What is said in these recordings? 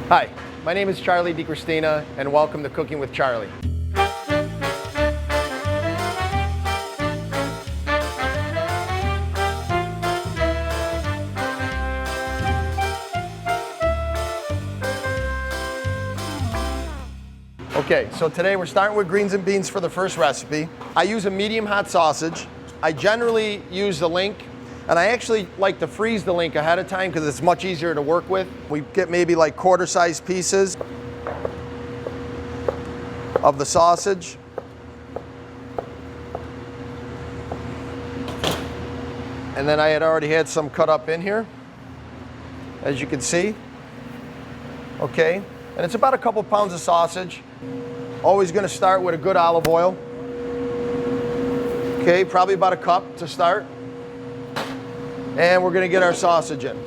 Hi, my name is Charlie Digristina, and welcome to Cooking with Charlie. Okay, so today we're starting with greens and beans for the first recipe. I use a medium hot sausage. I generally use the link, and I actually like to freeze the link ahead of time because it's much easier to work with. We get maybe like quarter-sized pieces of the sausage. And then I had already had some cut up in here, as you can see. Okay, and it's about a couple pounds of sausage. Always gonna start with a good olive oil. Okay, probably about a cup to start. And we're gonna get our sausage in.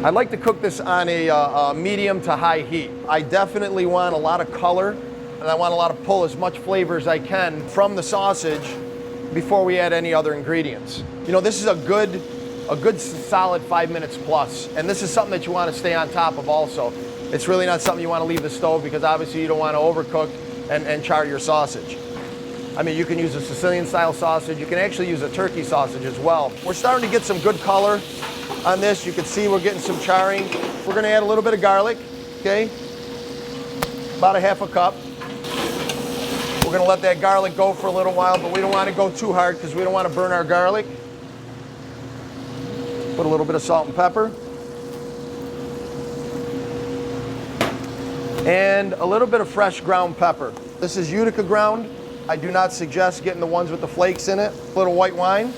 I like to cook this on a medium to high heat. I definitely want a lot of color, and I want a lot of pull, as much flavor as I can from the sausage before we add any other ingredients. You know, this is a good solid 5 minutes plus, and this is something that you want to stay on top of also. It's really not something you want to leave the stove, because obviously you don't want to overcook and char your sausage. I mean, you can use a Sicilian style sausage. You can actually use a turkey sausage as well. We're starting to get some good color on this. You can see we're getting some charring. We're going to add a little bit of garlic, okay? About a half a cup. We're going to let that garlic go for a little while, but we don't want to go too hard because we don't want to burn our garlic. Put a little bit of salt and pepper. And a little bit of fresh ground pepper. This is Utica ground. I do not suggest getting the ones with the flakes in it. A little white wine.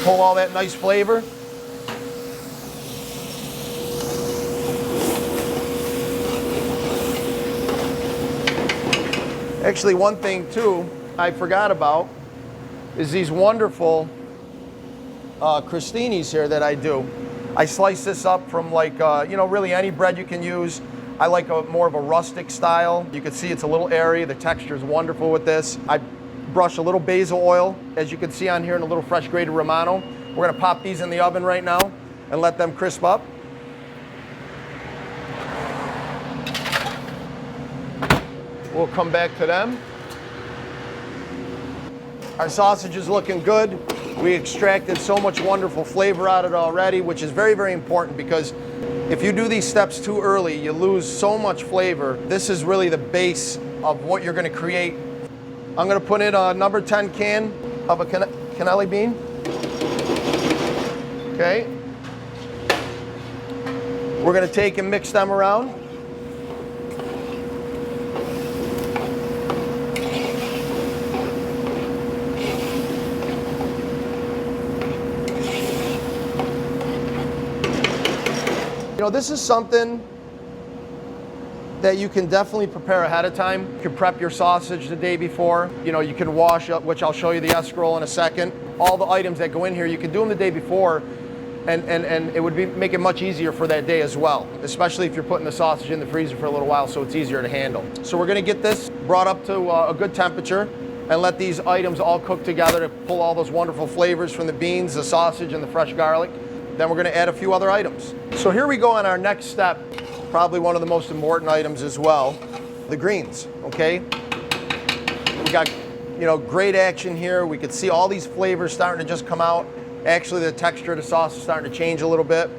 Pull all that nice flavor. Actually, one thing too I forgot about is these wonderful crostinis here that I do. I slice this up from like, you know, really any bread you can use. I like more of a rustic style. You can see it's a little airy. The texture is wonderful with this. I brush a little basil oil, as you can see on here, and a little fresh grated Romano. We're gonna pop these in the oven right now and let them crisp up. We'll come back to them. Our sausage is looking good. We extracted so much wonderful flavor out of it already, which is very, very important, because if you do these steps too early, you lose so much flavor. This is really the base of what you're gonna create. I'm gonna put in a number 10 can of a cannelli bean. Okay. We're gonna take and mix them around. You know, this is something that you can definitely prepare ahead of time. You can prep your sausage the day before. You know, you can wash up, which I'll show you the escarole in a second. All the items that go in here, you can do them the day before, and it would make it much easier for that day as well, especially if you're putting the sausage in the freezer for a little while, so it's easier to handle. So we're gonna get this brought up to a good temperature and let these items all cook together to pull all those wonderful flavors from the beans, the sausage, and the fresh garlic. Then we're gonna add a few other items. So here we go on our next step, probably one of the most important items as well, the greens, okay? We got, you know, great action here. We could see all these flavors starting to just come out. Actually, the texture of the sauce is starting to change a little bit.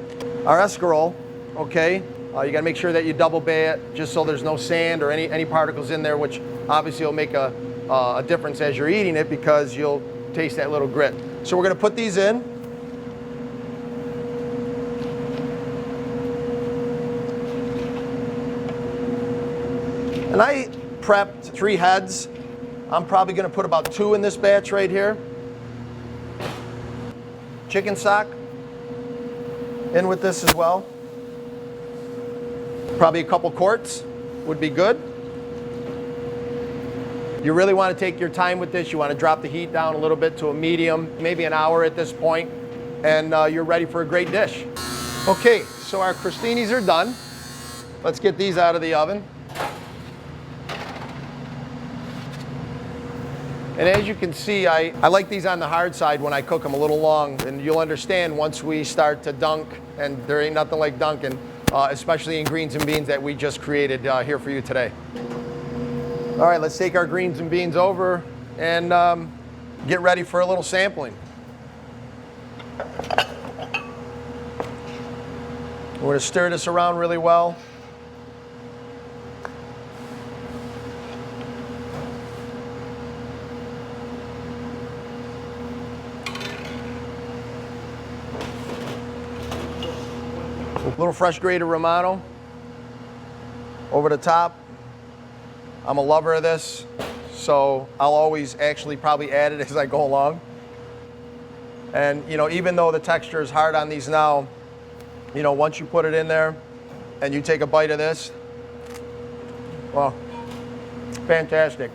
Our escarole, okay? You gotta make sure that you double bay it, just so there's no sand or any particles in there, which obviously will make a difference as you're eating it, because you'll taste that little grit. So we're gonna put these in. And I prepped 3 heads. I'm probably gonna put about 2 in this batch right here. Chicken stock in with this as well. Probably a couple quarts would be good. You really wanna take your time with this. You wanna drop the heat down a little bit to a medium, maybe an hour at this point, and you're ready for a great dish. Okay, so our crostinis are done. Let's get these out of the oven. And as you can see, I like these on the hard side when I cook them a little long, and you'll understand once we start to dunk, and there ain't nothing like dunking, especially in greens and beans that we just created here for you today. All right, let's take our greens and beans over and get ready for a little sampling. We're going to stir this around really well. A little fresh grated Romano over the top. I'm a lover of this, so I'll always actually probably add it as I go along. And you know, even though the texture is hard on these now, you know, once you put it in there and you take a bite of this, well, fantastic.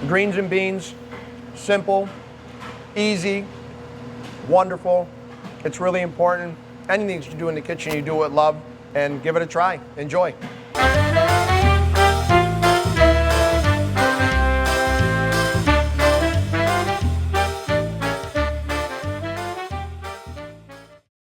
Greens and beans, simple, easy, wonderful. It's really important. Anything that you do in the kitchen, you do with love, and give it a try. Enjoy.